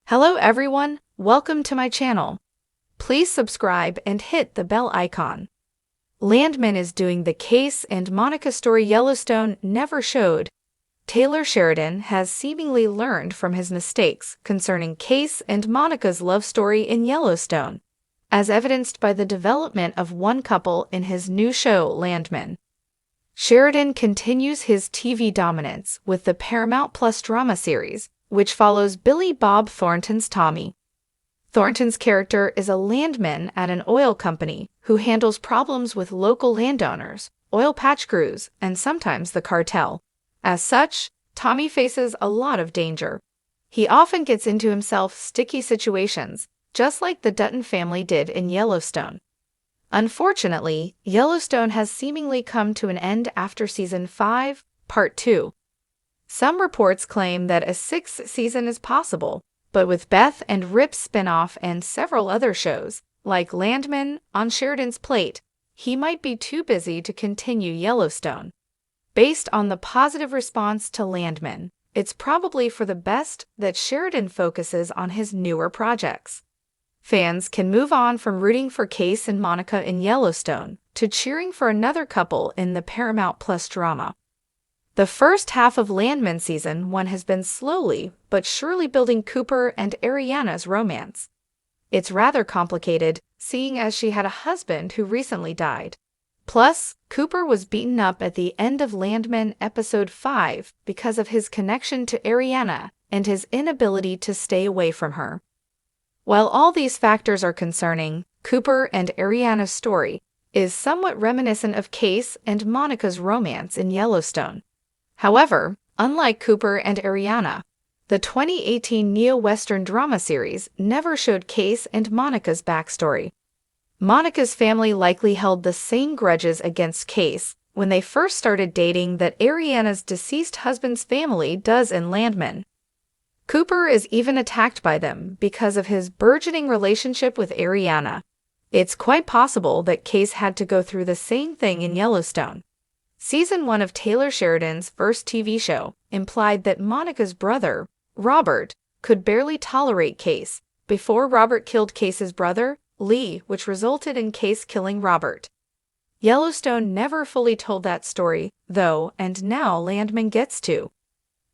Hello everyone, welcome to my channel. Please subscribe and hit the bell icon. Landman is doing the Kayce and Monica story Yellowstone never showed. Taylor Sheridan has seemingly learned from his mistakes concerning Kayce and Monica's love story in Yellowstone, as evidenced by the development of one couple in his new show Landman. Sheridan continues his TV dominance with the Paramount Plus drama series, which follows Billy Bob Thornton's Tommy. Thornton's character is a landman at an oil company who handles problems with local landowners, oil patch crews, and sometimes the cartel. As such, Tommy faces a lot of danger. He often gets into himself sticky situations, just like the Dutton family did in Yellowstone. Unfortunately, Yellowstone has seemingly come to an end after Season 5, Part 2. Some reports claim that a sixth season is possible, but with Beth and Rip's spin-off and several other shows, like Landman, on Sheridan's plate, he might be too busy to continue Yellowstone. Based on the positive response to Landman, it's probably for the best that Sheridan focuses on his newer projects. Fans can move on from rooting for Kayce and Monica in Yellowstone to cheering for another couple in the Paramount Plus drama. The first half of Landman Season 1 has been slowly but surely building Cooper and Ariana's romance. It's rather complicated, seeing as she had a husband who recently died. Plus, Cooper was beaten up at the end of Landman Episode 5 because of his connection to Ariana and his inability to stay away from her. While all these factors are concerning, Cooper and Ariana's story is somewhat reminiscent of Kayce and Monica's romance in Yellowstone. However, unlike Cooper and Ariana, the 2018 neo-Western drama series never showed Kayce and Monica's backstory. Monica's family likely held the same grudges against Kayce when they first started dating that Ariana's deceased husband's family does in Landman. Cooper is even attacked by them because of his burgeoning relationship with Ariana. It's quite possible that Kayce had to go through the same thing in Yellowstone. Season 1 of Taylor Sheridan's first TV show implied that Monica's brother, Robert, could barely tolerate Kayce before Robert killed Kayce's brother, Lee, which resulted in Kayce killing Robert. Yellowstone never fully told that story, though, and now Landman gets to.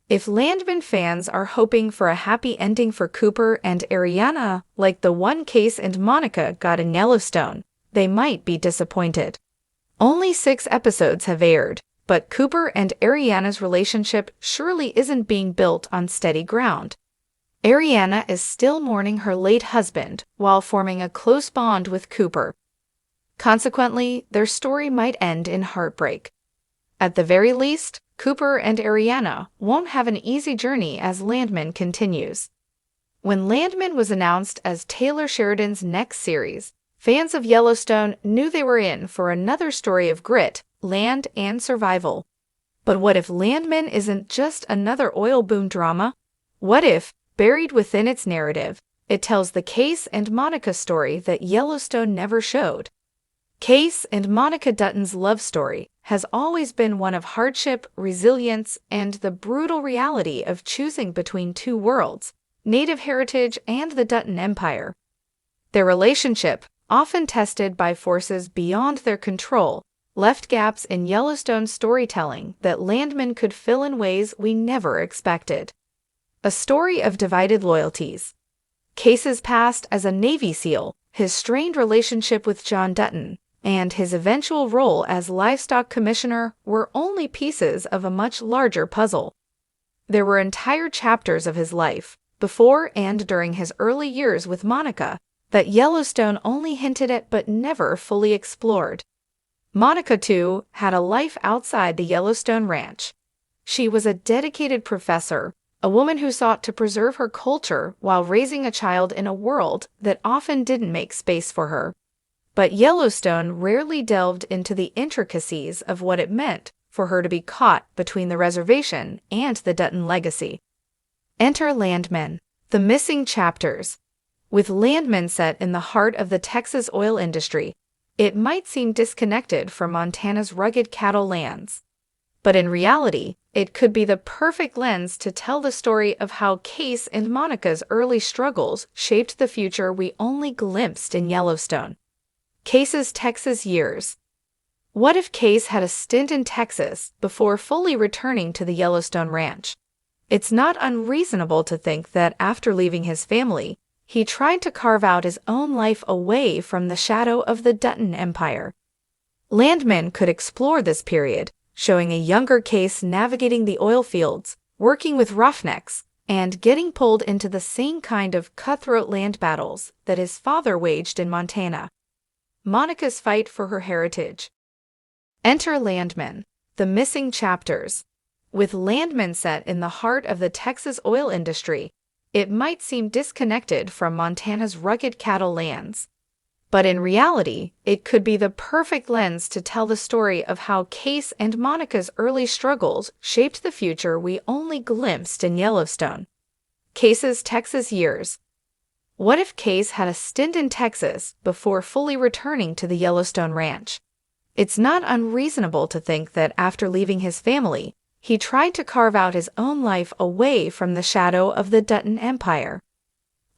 If Landman fans are hoping for a happy ending for Cooper and Ariana like the one Kayce and Monica got in Yellowstone, they might be disappointed. Only 6 episodes have aired, but Cooper and Ariana's relationship surely isn't being built on steady ground. Ariana is still mourning her late husband while forming a close bond with Cooper. Consequently, their story might end in heartbreak. At the very least, Cooper and Ariana won't have an easy journey as Landman continues. When Landman was announced as Taylor Sheridan's next series, fans of Yellowstone knew they were in for another story of grit, land, and survival. But what if Landman isn't just another oil boom drama? What if, buried within its narrative, it tells the Kayce and Monica story that Yellowstone never showed? Kayce and Monica Dutton's love story has always been one of hardship, resilience, and the brutal reality of choosing between two worlds, Native heritage and the Dutton Empire. Their relationship, often tested by forces beyond their control, left gaps in Yellowstone's storytelling that Landman could fill in ways we never expected. A story of divided loyalties. Kayce's past as a Navy SEAL, his strained relationship with John Dutton, and his eventual role as livestock commissioner were only pieces of a much larger puzzle. There were entire chapters of his life, before and during his early years with Monica, that Yellowstone only hinted at but never fully explored. Monica, too, had a life outside the Yellowstone ranch. She was a dedicated professor, a woman who sought to preserve her culture while raising a child in a world that often didn't make space for her. But Yellowstone rarely delved into the intricacies of what it meant for her to be caught between the reservation and the Dutton legacy. Enter Landman, the missing chapters. With Landman set in the heart of the Texas oil industry, it might seem disconnected from Montana's rugged cattle lands. But in reality, It could be the perfect lens to tell the story of how Kayce and Monica's early struggles shaped the future we only glimpsed in Yellowstone. Kayce's Texas years. What if Kayce had a stint in Texas before fully returning to the Yellowstone ranch? It's not unreasonable to think that after leaving his family, he tried to carve out his own life away from the shadow of the Dutton Empire. Landmen could explore this period, showing a younger Kayce navigating the oil fields, working with roughnecks, and getting pulled into the same kind of cutthroat land battles that his father waged in Montana. Monica's fight for her heritage. Enter Landmen, the missing chapters. With Landmen set in the heart of the Texas oil industry, it might seem disconnected from Montana's rugged cattle lands. But in reality, it could be the perfect lens to tell the story of how Kayce and Monica's early struggles shaped the future we only glimpsed in Yellowstone. Kayce's Texas years. What if Kayce had a stint in Texas before fully returning to the Yellowstone ranch? It's not unreasonable to think that after leaving his family, he tried to carve out his own life away from the shadow of the Dutton Empire.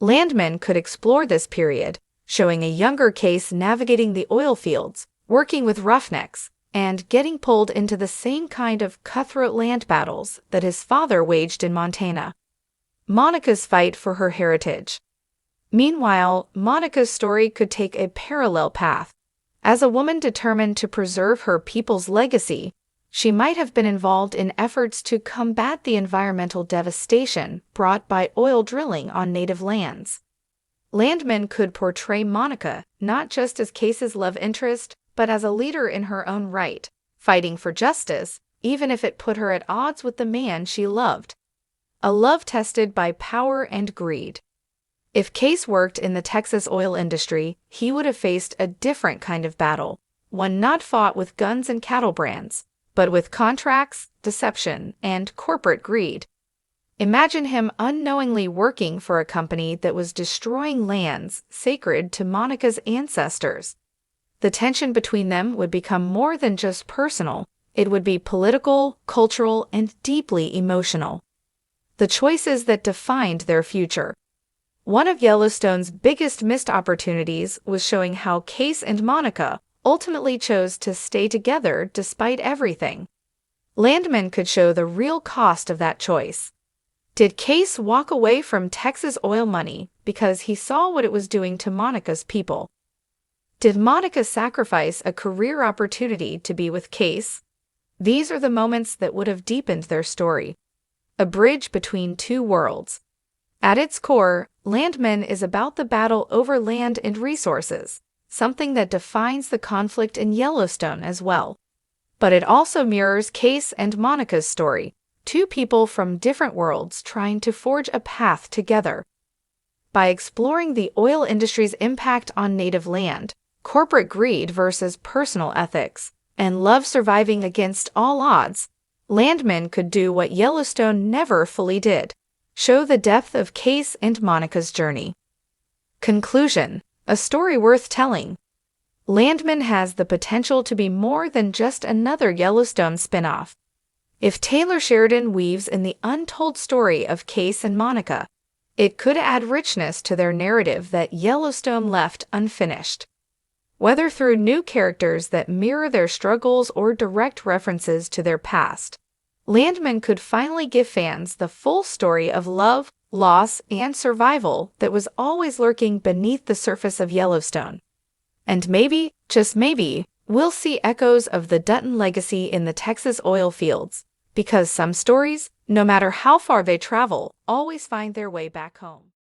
Landmen could explore this period, showing a younger Kayce navigating the oil fields, working with roughnecks, and getting pulled into the same kind of cutthroat land battles that his father waged in Montana. Monica's fight for her heritage. Meanwhile, Monica's story could take a parallel path. As a woman determined to preserve her people's legacy, she might have been involved in efforts to combat the environmental devastation brought by oil drilling on native lands. Landmen could portray Monica not just as Kayce's love interest, but as a leader in her own right, fighting for justice, even if it put her at odds with the man she loved. A love tested by power and greed. If Kayce worked in the Texas oil industry, he would have faced a different kind of battle, one not fought with guns and cattle brands, but with contracts, deception, and corporate greed. Imagine him unknowingly working for a company that was destroying lands sacred to Monica's ancestors. The tension between them would become more than just personal, it would be political, cultural, and deeply emotional. The choices that defined their future. One of Yellowstone's biggest missed opportunities was showing how Kayce and Monica ultimately chose to stay together despite everything. Landmen could show the real cost of that choice. Did Kayce walk away from Texas oil money because he saw what it was doing to Monica's people? Did Monica sacrifice a career opportunity to be with Kayce? These are the moments that would have deepened their story. A bridge between two worlds. At its core, Landmen is about the battle over land and resources, something that defines the conflict in Yellowstone as well. But it also mirrors Kayce and Monica's story, two people from different worlds trying to forge a path together. By exploring the oil industry's impact on native land, corporate greed versus personal ethics, and love surviving against all odds, Landmen could do what Yellowstone never fully did. Show the depth of Kayce and Monica's journey. Conclusion: a story worth telling. Landmen has the potential to be more than just another Yellowstone spin-off. If Taylor Sheridan weaves in the untold story of Kayce and Monica, it could add richness to their narrative that Yellowstone left unfinished. Whether through new characters that mirror their struggles or direct references to their past, Landmen could finally give fans the full story of love, loss, and survival that was always lurking beneath the surface of Yellowstone. And maybe, just maybe, we'll see echoes of the Dutton legacy in the Texas oil fields, because some stories, no matter how far they travel, always find their way back home.